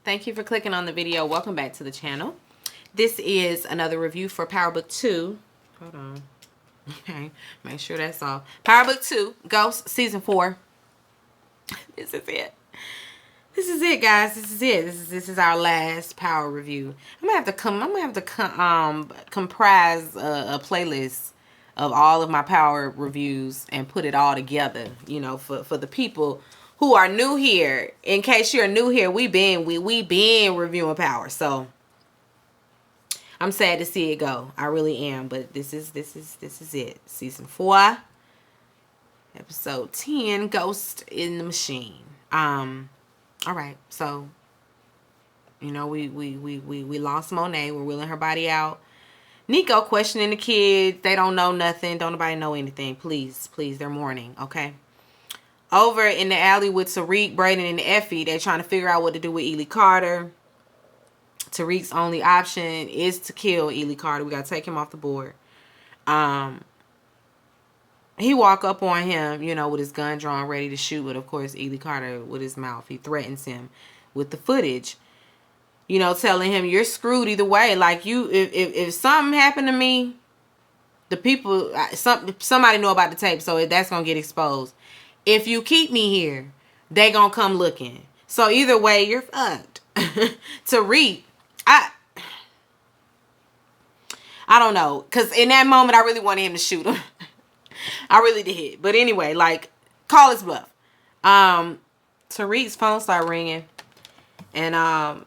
Thank you for clicking on the video. Welcome back to the channel. This is another review for PowerBookII. Hold on. Okay, make sure that's off. PowerBookII, Ghost, Season 4. This is it. This is it, guys. This is it. This is our last Power review. I'm gonna have to comprise a playlist of all of my Power reviews and put it all together. You know, for the people who are new here. In case you're new here, we been reviewing Power. So I'm sad to see it go. I really am. But this is it. Season 4, episode 10, Ghost in the Machine. All right, so you know we lost Monet. We're wheeling her body out. Nico questioning the kids. They don't know nothing. Don't nobody know anything. Please, they're mourning. Okay. Over in the alley with Tariq, Brayden, and Effie, they're trying to figure out what to do with Ely Carter. Tariq's only option is to kill Ely Carter. We gotta take him off the board. He walk up on him, you know, with his gun drawn, ready to shoot. But of course, Ely Carter, with his mouth, he threatens him with the footage, you know, telling him, "You're screwed either way. Like, if something happened to me, the people, somebody know about the tape, so that's gonna get exposed. If you keep me here, they gonna come looking. So either way, you're fucked." Tariq, I don't know, cause in that moment, I really wanted him to shoot him. I really did. But anyway, like, call his bluff. Tariq's phone started ringing. And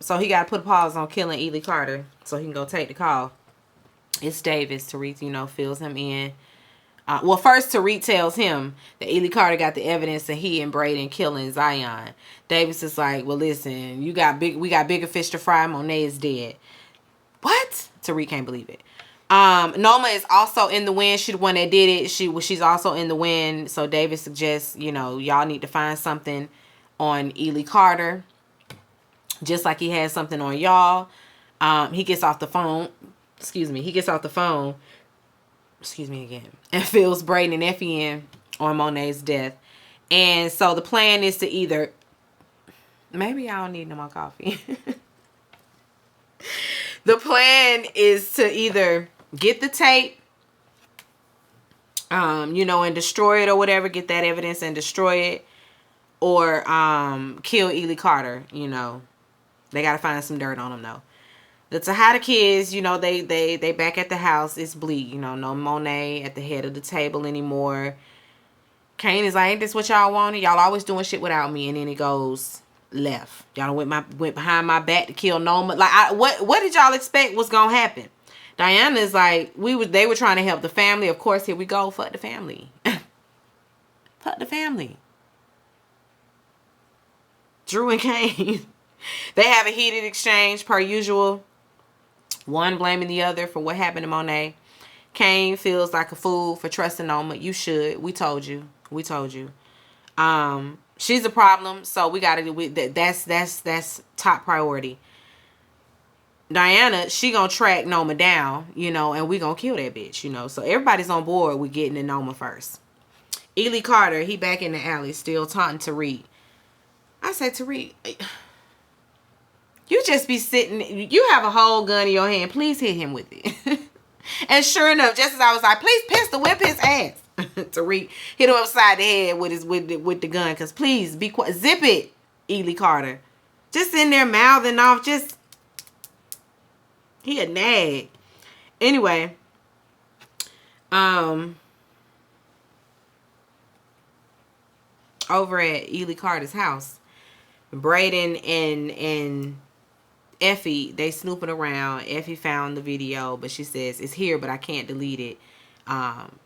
so he got to put a pause on killing Ely Carter so he can go take the call. It's Davis. Tariq, you know, fills him in. Well, first Tariq tells him that Ely Carter got the evidence that he and Brayden killing Zion. Davis is like, well, listen, we got bigger fish to fry. Monet is dead. What? Tariq can't believe it. Noma is also in the wind. She the one that did it. She's also in the wind. So David suggests, you know, y'all need to find something on Ely Carter, just like he has something on y'all. He gets off the phone. Excuse me. He gets off the phone. Excuse me again. And fills Brayden and Effie in on Monet's death. And so the plan is to either, maybe I don't need no more coffee. The plan is to either get the tape, you know, and destroy it or whatever, get that evidence and destroy it, or kill Ely Carter, you know. They got to find some dirt on him, though. The Tejada kids, you know, they back at the house. It's bleak, you know, no Monet at the head of the table anymore. Kane is like, ain't this what y'all wanted? Y'all always doing shit without me. And then it goes left. Y'all went behind my back to kill Noma. Like, what did y'all expect was gonna happen? Diana is like, they were trying to help the family. Of course, here we go. Fuck the family. Fuck the family. Drew and Kane. They have a heated exchange per usual. One blaming the other for what happened to Monet. Kane feels like a fool for trusting Noma. You should. We told you. She's a problem, so we gotta do it. That's top priority. Diana, she gonna track Noma down, you know, and we gonna kill that bitch, you know. So everybody's on board with getting to Noma first. Ely Carter, he back in the alley, still taunting Tariq. I said, Tariq, you just be sitting, you have a whole gun in your hand. Please hit him with it. And sure enough, just as I was like, please pistol whip his ass. Tariq hit him upside the head with the gun. Because please, be quiet. Zip it, Ely Carter. Just in there mouthing off. Just, he a nag. Anyway. Over at Ely Carter's house, Brayden and Effie, they snooping around. Effie found the video, but she says it's here, but I can't delete it.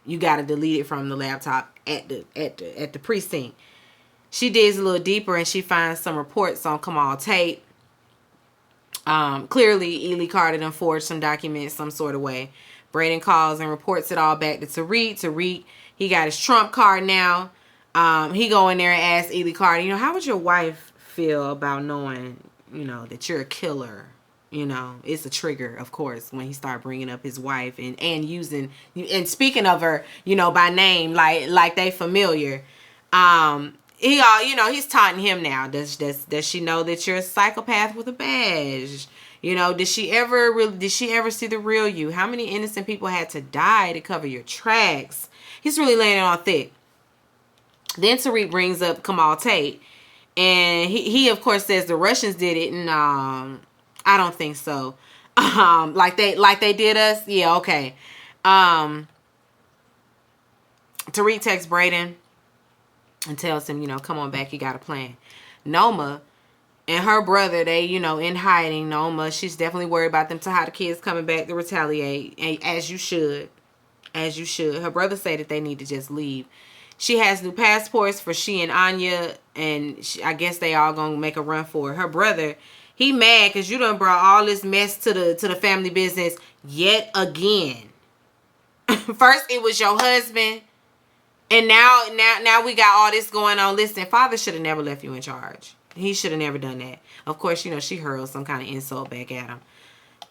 You got to delete it from the laptop at the precinct. She digs a little deeper and she finds some reports on Kamal tape. Clearly, Ely Carter done forged some documents some sort of way. Brayden calls and reports it all back to Tariq. Tariq, he got his trump card now. He go in there and ask Ely Carter, you know, how would your wife feel about knowing, you know, that you're a killer? You know, it's a trigger, of course, when he start bringing up his wife and using and speaking of her, you know, by name, like they familiar. he all, he's taunting him now. Does she know that you're a psychopath with a badge? Did she ever see the real you? How many innocent people had to die to cover your tracks? He's really laying it on thick. Then Tariq brings up Kamal Tate, and he of course says the Russians did it, and I don't think so. Like they did us. Yeah, okay. Tariq texts Brayden and tells him, come on back, you got a plan. Noma and her brother, they, in hiding. Noma, she's definitely worried about them Tejada kids coming back to retaliate, as you should. As you should. Her brother say that they need to just leave. She has new passports for she and Anya, and I guess they all gonna make a run for it. Her brother, he mad because you done brought all this mess to the family business yet again. First it was your husband, and now we got all this going on. Listen, father should have never left you in charge. He should have never done that. Of course, she hurled some kind of insult back at him.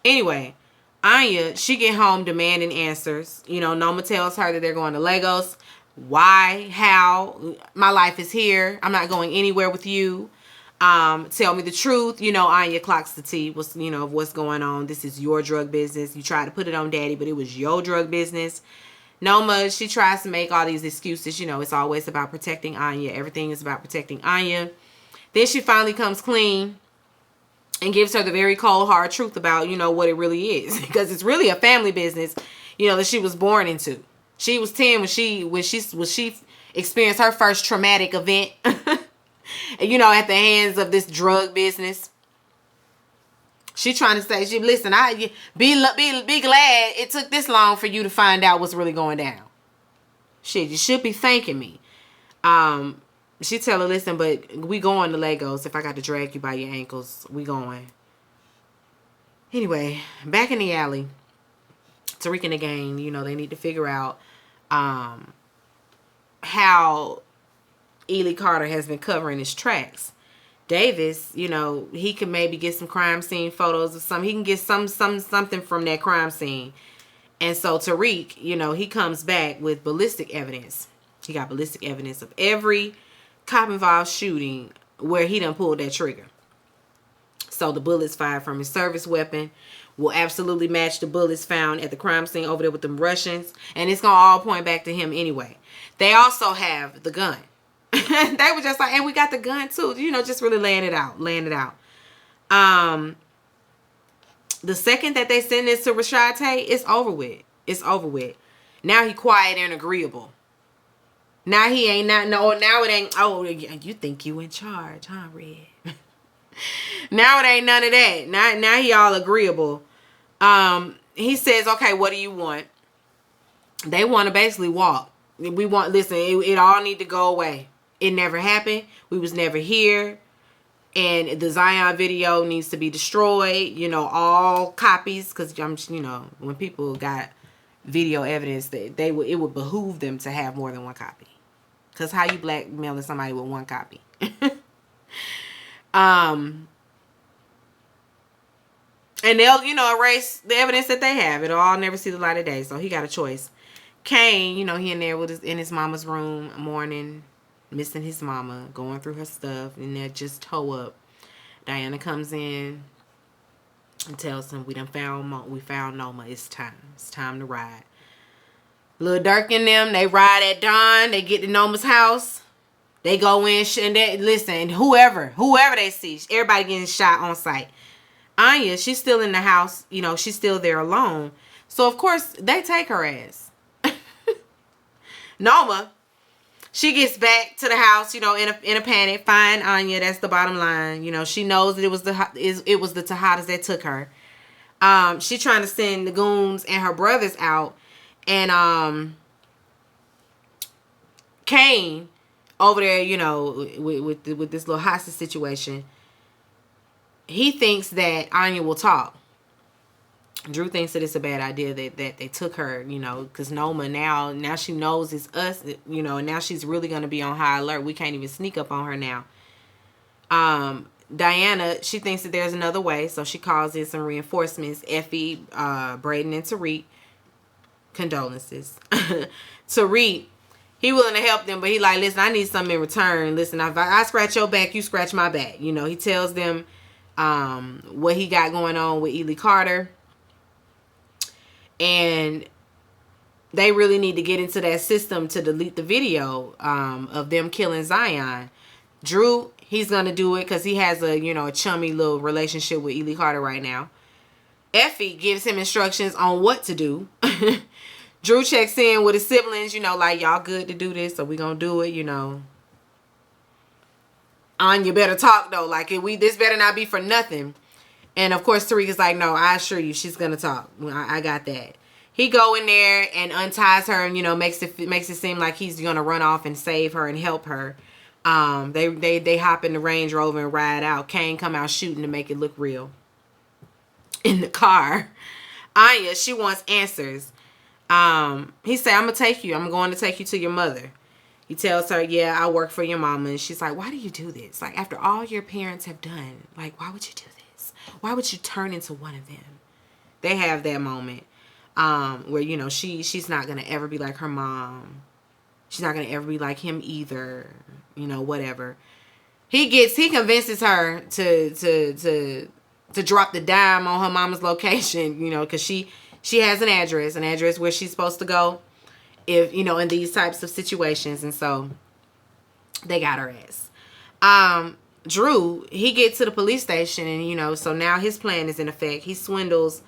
Anyway, Anya, she get home demanding answers. Noma tells her that they're going to Lagos. Why? How? My life is here. I'm not going anywhere with you. Tell me the truth. Anya clocks the tea. Of what's going on. This is your drug business. You tried to put it on daddy, but it was your drug business. Noma, she tries to make all these excuses. It's always about protecting Anya. Everything is about protecting Anya. Then she finally comes clean and gives her the very cold, hard truth about, what it really is. Because it's really a family business, that she was born into. She was 10 when she experienced her first traumatic event, at the hands of this drug business. She trying to say, listen, be glad it took this long for you to find out what's really going down. Shit, you should be thanking me. She tell her, listen, but we going to Lagos. If I got to drag you by your ankles, we going. Anyway, back in the alley, Tariq and the gang, they need to figure out how Ely Carter has been covering his tracks. Davis, he can maybe get some crime scene photos or something. He can get something from that crime scene. And so Tariq, he comes back with ballistic evidence. He got ballistic evidence of every cop-involved shooting where he done pulled that trigger. So the bullets fired from his service weapon will absolutely match the bullets found at the crime scene over there with them Russians. And it's going to all point back to him anyway. They also have the gun. They were just like, and we got the gun too. Just really laying it out. The second that they send this to Rashad Tate, it's over with. It's over with. Now he quiet and agreeable. Now he ain't not, no, now it ain't, oh, you think you in charge, huh, Red? Now it ain't none of that. Now he all agreeable. He says, okay, what do you want? They want to basically walk. Listen, it all need to go away. It never happened. We was never here. And the Zion video needs to be destroyed. All copies. Because, when people got video evidence, it would behoove them to have more than one copy. Because how you blackmailing somebody with one copy? And they'll, erase the evidence that they have. It'll all never see the light of day. So he got a choice. Kane, he in there in his mama's room mourning, missing his mama, going through her stuff, and they're just toe up. Diana comes in and tells him, we found Noma. It's time. It's time to ride. Lil Durk and them, they ride at dawn. They get to Noma's house. They go in, and they listen. Whoever they see, everybody getting shot on sight. Anya, she's still in the house. She's still there alone. So of course they take her ass. Noma, she gets back to the house, in a panic. Find Anya. That's the bottom line. She knows that it was the Tejadas that took her. She trying to send the goons and her brothers out. And Kane over there, with this little hostage situation, he thinks that Anya will talk. Drew thinks that it's a bad idea that they took her, because Noma now she knows it's us, and now she's really going to be on high alert. We can't even sneak up on her now. Diana, she thinks that there's another way, so she calls in some reinforcements. Effie, Brayden, and Tariq. Condolences. Tariq, he willing to help them, but he like, listen, I need something in return. Listen, if I scratch your back, you scratch my back. You know, he tells them what he got going on with Ely Carter. And they really need to get into that system to delete the video of them killing Zion. Drew, he's going to do it because he has a, you know, a chummy little relationship with Ely Carter right now. Effie gives him instructions on what to do. Drew checks in with his siblings, you know, like, y'all good to do this, so we gonna do it, you know. Anya better talk, though. Like, this better not be for nothing. And, of course, Tariq's like, no, I assure you, she's gonna talk. I got that. He go in there and unties her and, you know, makes it seem like he's gonna run off and save her and help her. They hop in the Range Rover and ride out. Kane come out shooting to make it look real. In the car, Anya, she wants answers. He said, I'm going to take you to your mother. He tells her, yeah, I work for your mama. And she's like, why do you do this? Like, after all your parents have done, like, why would you do this? Why would you turn into one of them? They have that moment where, you know, she's not going to ever be like her mom. She's not going to ever be like him either. You know, whatever. He convinces her to drop the dime on her mama's location, you know, because she has an address where she's supposed to go if, you know, in these types of situations. And so they got her ass. Drew, he gets to the police station and, you know, so now his plan is in effect. He swindles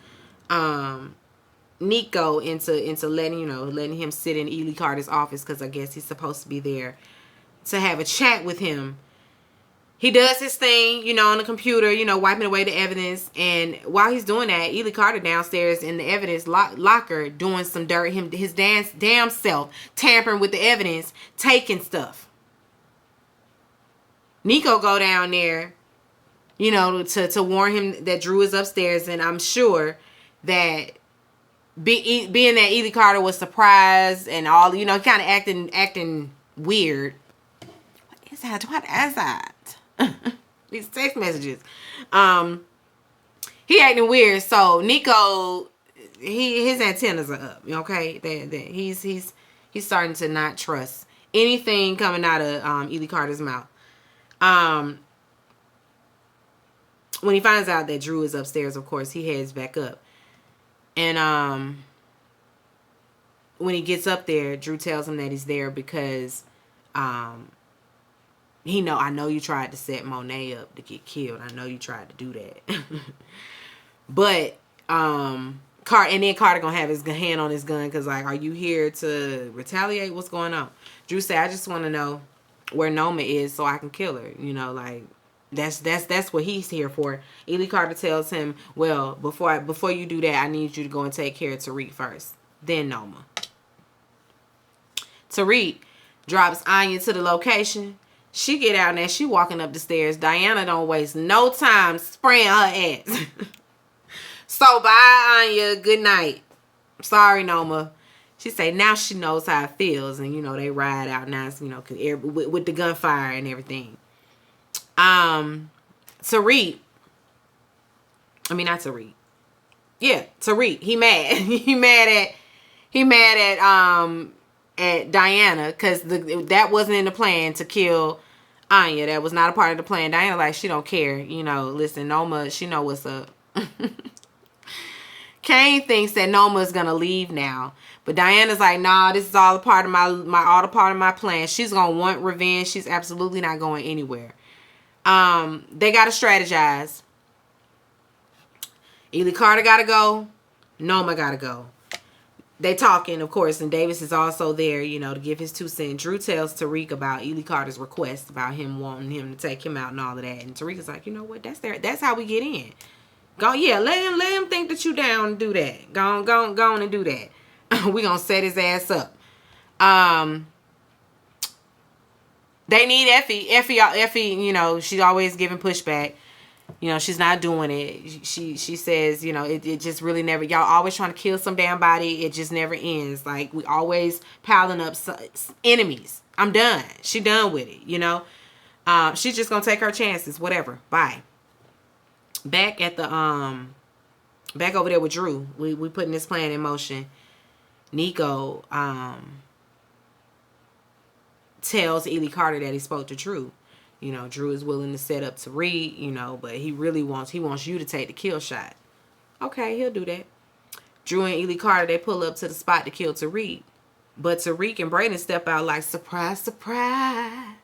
Nico into letting him sit in Ely Carter's office because I guess he's supposed to be there to have a chat with him. He does his thing, you know, on the computer, you know, wiping away the evidence. And while he's doing that, Ely Carter downstairs in the evidence locker doing some dirt. His damn self tampering with the evidence, taking stuff. Nico go down there, you know, to warn him that Drew is upstairs. And I'm sure that being that Ely Carter was surprised and all, you know, kind of acting weird. What is that? These text messages. He acting weird. So Nico, his antennas are up. Okay, he's starting to not trust anything coming out of Ely Carter's mouth. When he finds out that Drew is upstairs, of course, he heads back up. And when he gets up there, Drew tells him that he's there because I know you tried to set Monet up to get killed. I know you tried to do that. But Carter gonna have his hand on his gun because, like, are you here to retaliate? What's going on? Drew said, I just want to know where Noma is so I can kill her. You know, like, that's what he's here for. Ely Carter tells him, well, before you do that, I need you to go and take care of Tariq first, then Noma. Tariq drops Anya to the location. She get out there. She walking up the stairs. Diana don't waste no time spraying her ass. So bye, Anya. Good night. Sorry, Noma. She say now she knows how it feels. And, you know, they ride out now, you know, with the gunfire and everything. Tariq. I mean, not Tariq. Yeah, Tariq. He mad. He mad at Diana because that wasn't in the plan to kill Anya. That was not a part of the plan. Diana, like, she don't care. You know, listen, Noma, she know what's up. Kane thinks that Noma is gonna leave now, but Diana's like, nah, this is all a part of my plan. She's gonna want revenge. She's absolutely not going anywhere. They gotta strategize. Ely Carter gotta go. Noma gotta go. They talking, of course, and Davis is also there, you know, to give his 2 cents. Drew tells Tariq about Ely Carter's request about him wanting him to take him out and all of that. And Tariq is like, you know what? That's how we get in. Go, yeah, let him think that you down and do that. Go on and do that. We gonna set his ass up. They need Effie. Effie, you know, she's always giving pushback. You know, she's not doing it. She says, you know, it just really never, y'all always trying to kill some damn body. It just never ends. Like, we always piling up enemies. I'm done. She done with it, you know. She's just going to take her chances. Whatever. Bye. Back at the, back over there with Drew. We putting this plan in motion. Nico, tells Ely Carter that he spoke to Drew. You know, Drew is willing to set up Tariq, you know, but he wants you to take the kill shot. Okay, he'll do that. Drew and Ely Carter, they pull up to the spot to kill Tariq. But Tariq and Brayden step out like, surprise, surprise.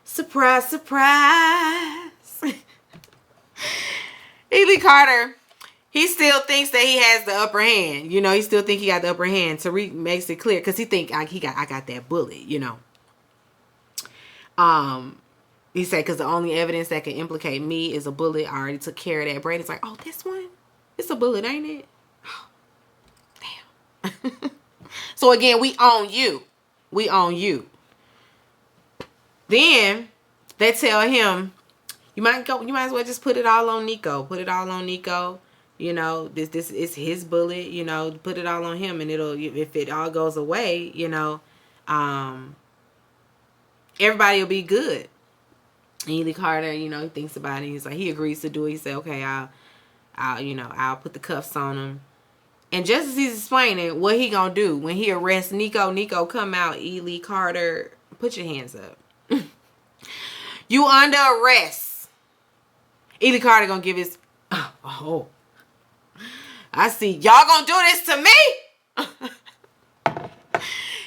Surprise, surprise. Ely Carter, he still thinks that he has the upper hand. You know, he still think he got the upper hand. Tariq makes it clear because he think I got that bullet, you know. He said, because the only evidence that can implicate me is a bullet. I already took care of that. Brady's like, oh, this one? It's a bullet, ain't it? Oh, damn. So again, we own you. We own you. Then they tell him, you might as well just put it all on Nico. Put it all on Nico. You know, this is his bullet, you know, put it all on him, and if it all goes away, you know, everybody will be good. Ely Carter, you know, he thinks about it. He's like, he agrees to do it. He said, okay, I'll put the cuffs on him. And just as he's explaining what he gonna do when he arrests Nico come out. Ely Carter, put your hands up. You under arrest. Ely Carter gonna give his, oh, I see. Y'all gonna do this to me?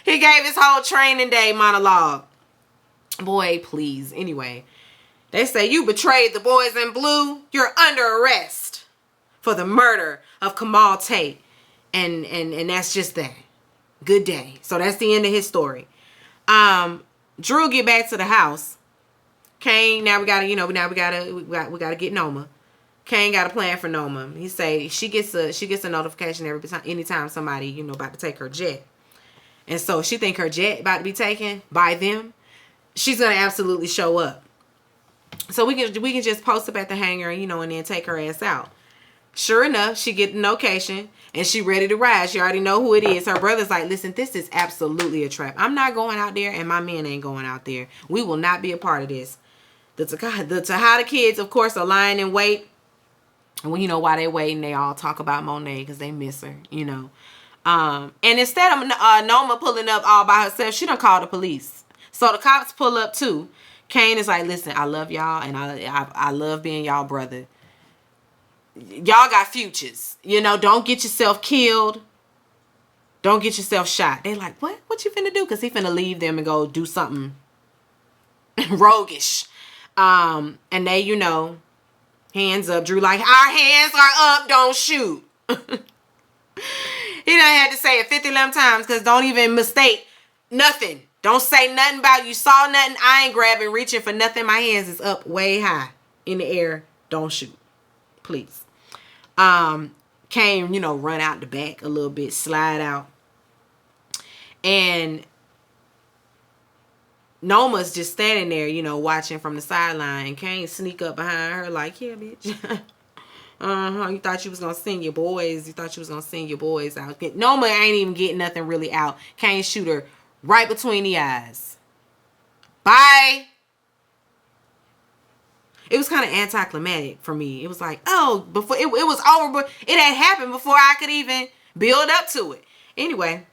He gave his whole training day monologue. Boy, please. Anyway, they say you betrayed the boys in blue. You're under arrest for the murder of Kamal Tate. And that's just that. Good day. So that's the end of his story. Drew get back to the house. Kane, now we gotta get Noma. Kane got a plan for Noma. He say she gets a notification anytime somebody, you know, about to take her jet. And so she think her jet about to be taken by them. She's gonna absolutely show up. So we can just post up at the hangar, you know, and then take her ass out. Sure enough, she get the location and she ready to ride. She already know who it is. Her brother's like, listen, this is absolutely a trap. I'm not going out there, and my men ain't going out there. We will not be a part of this. The Tejada kids, of course, are lying in wait. And you know why they waiting? They all talk about Monet because they miss her, you know. And instead of Noma pulling up all by herself, she done called the police. So the cops pull up too. Kane is like, listen, I love y'all, and I love being y'all brother. Y'all got futures. You know, don't get yourself killed. Don't get yourself shot. They like, what? What you finna do? Because he finna leave them and go do something roguish. And they, you know, hands up. Drew like, our hands are up. Don't shoot. He done had to say it 50 times because don't even mistake nothing. Don't say nothing about you saw nothing. I ain't grabbing, reaching for nothing. My hands is up way high in the air. Don't shoot. Please. Came, you know, run out the back a little bit, slide out. And Noma's just standing there, you know, watching from the sideline. And Kane sneak up behind her like, yeah, bitch. You thought you was going to send your boys. You thought you was going to send your boys out. Noma ain't even getting nothing really out. Kane shoot her right between the eyes. Bye. It was kind of anticlimactic for me. It was like, oh, before it was over, but it had happened before I could even build up to it. Anyway,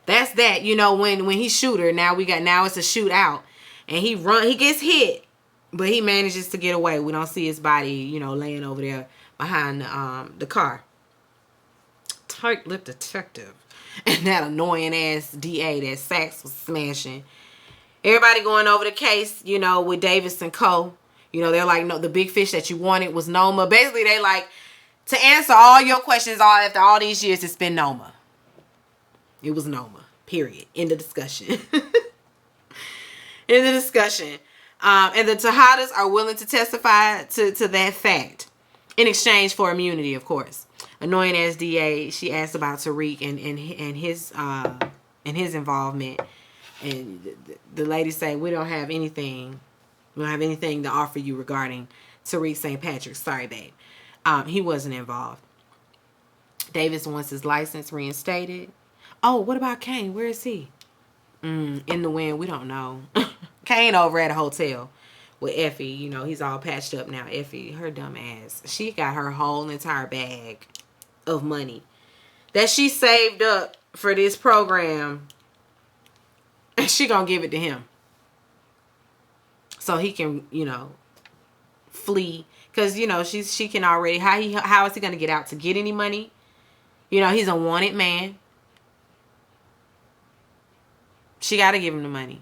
that's that. You know, when he shoot her, now it's a shootout, and he gets hit, but he manages to get away. We don't see his body, you know, laying over there behind the car. Tight-lipped detective and that annoying ass DA that Sachs was smashing. Everybody going over the case, you know, with Davis and Co. You know, they're like, no, the big fish that you wanted was Noma. Basically, they like, to answer all your questions after all these years, it's been Noma. It was Noma. Period. End of discussion. End of discussion. And the Tejadas are willing to testify to that fact in exchange for immunity, of course. Annoying ass DA, she asked about Tariq and his involvement. And the lady say, we don't have anything. We don't have anything to offer you regarding Tariq St. Patrick. Sorry, babe. He wasn't involved. Davis wants his license reinstated. Oh, what about Kane? Where is he? In the wind. We don't know. Kane over at a hotel with Effie. You know, he's all patched up now. Effie, her dumb ass. She got her whole entire bag of money that she saved up for this program And she gonna give it to him. So he can, you know, flee. Because, you know, she can already, how is he gonna get out to get any money? You know, he's a wanted man. She gotta give him the money.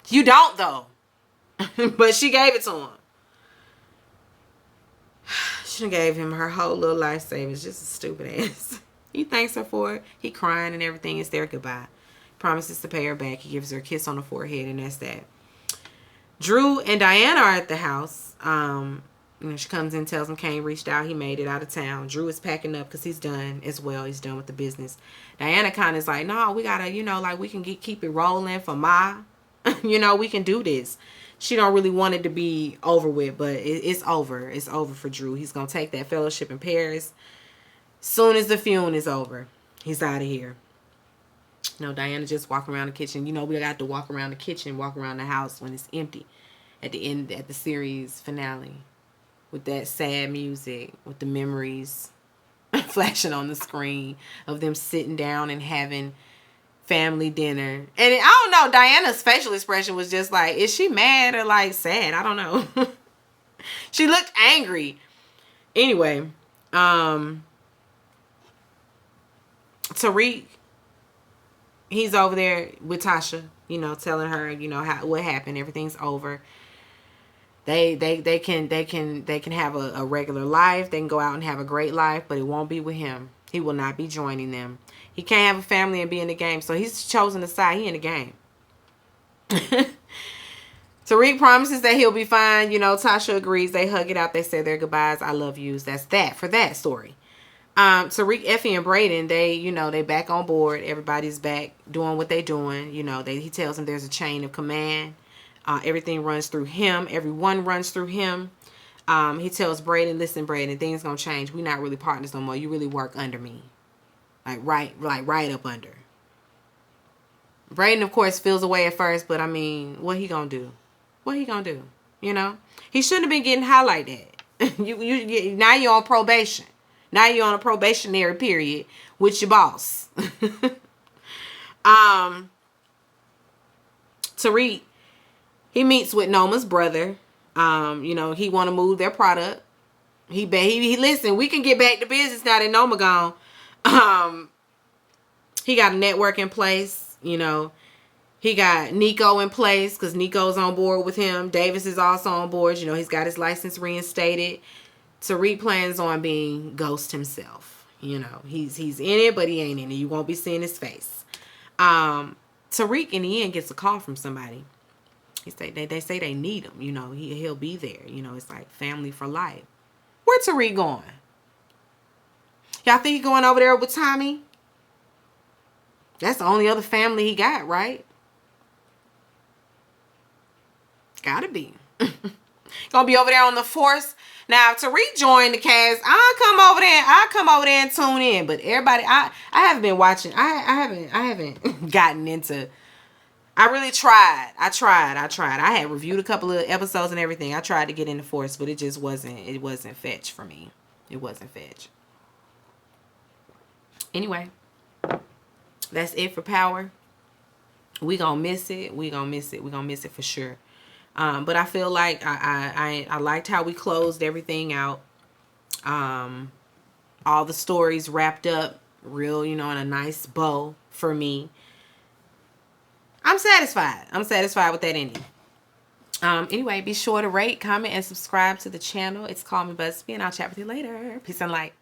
You don't, though. But she gave it to him. She gave him her whole little life savings. Just a stupid ass. He thanks her for it. He crying and everything. It's their goodbye. Promises to pay her back. He gives her a kiss on the forehead, and that's that. Drew and Diana are at the house. You know, she comes in, tells him Kane reached out. He made it out of town. Drew is packing up because he's done as well. He's done with the business. Diana kind of is like, no, we gotta, you know, like we can keep it rolling for Ma. You know, we can do this. She don't really want it to be over with, but it's over. It's over for Drew. He's gonna take that fellowship in Paris. Soon as the funeral is over, he's out of here. You know, Diana just walking around the kitchen. You know, we got to walk around the kitchen, walk around the house when it's empty. At the end, at the series finale. With that sad music, with the memories flashing on the screen of them sitting down and having family dinner. And I don't know, Diana's facial expression was just like, is she mad or like sad? I don't know. She looked angry. Anyway, Tariq, he's over there with Tasha, you know, telling her, you know, what happened. Everything's over. They can have a regular life. They can go out and have a great life, but it won't be with him. He will not be joining them. He can't have a family and be in the game. So he's chosen a side. He in the game. Tariq promises that he'll be fine. You know, Tasha agrees. They hug it out. They say their goodbyes. I love yous. That's that for that story. Tariq, Effie, and Brayden, they back on board. Everybody's back doing what they doing. You know, he tells them there's a chain of command. Everything runs through him. Everyone runs through him. He tells Brayden, listen, Brayden, things gonna change. We're not really partners no more. You really work under me. Like right up under. Brayden, of course, feels away at first, but I mean, what he gonna do? What he gonna do? You know? He shouldn't have been getting high like that. Now you're on probation. Now you're on a probationary period with your boss. Tariq, he meets with Noma's brother. You know, he want to move their product. He listen, we can get back to business now that Noma gone. He got a network in place, you know. He got Nico in place because Nico's on board with him. Davis is also on board. You know, he's got his license reinstated. Tariq plans on being Ghost himself. You know, he's in it, but he ain't in it. You won't be seeing his face. Tariq in the end gets a call from somebody. They say they need him. You know, he'll be there. You know, it's like family for life. Where Tariq going? Y'all think he going over there with Tommy? That's the only other family he got, right? Gotta be. Gonna be over there on the force. Now, if Tariq joined the cast, I'll come over there and tune in. But everybody, I haven't been watching. I haven't gotten into. I really tried. I tried. I had reviewed a couple of episodes and everything. I tried to get into Force, but it just wasn't. It wasn't fetch for me. It wasn't fetch. Anyway, that's it for Power. We gonna miss it. We gonna miss it. We gonna miss it for sure. But I feel like I liked how we closed everything out. All the stories wrapped up real, you know, in a nice bow for me. I'm satisfied. I'm satisfied with that ending. Anyway, be sure to rate, comment, and subscribe to the channel. It's Call Me Busby, and I'll chat with you later. Peace and light.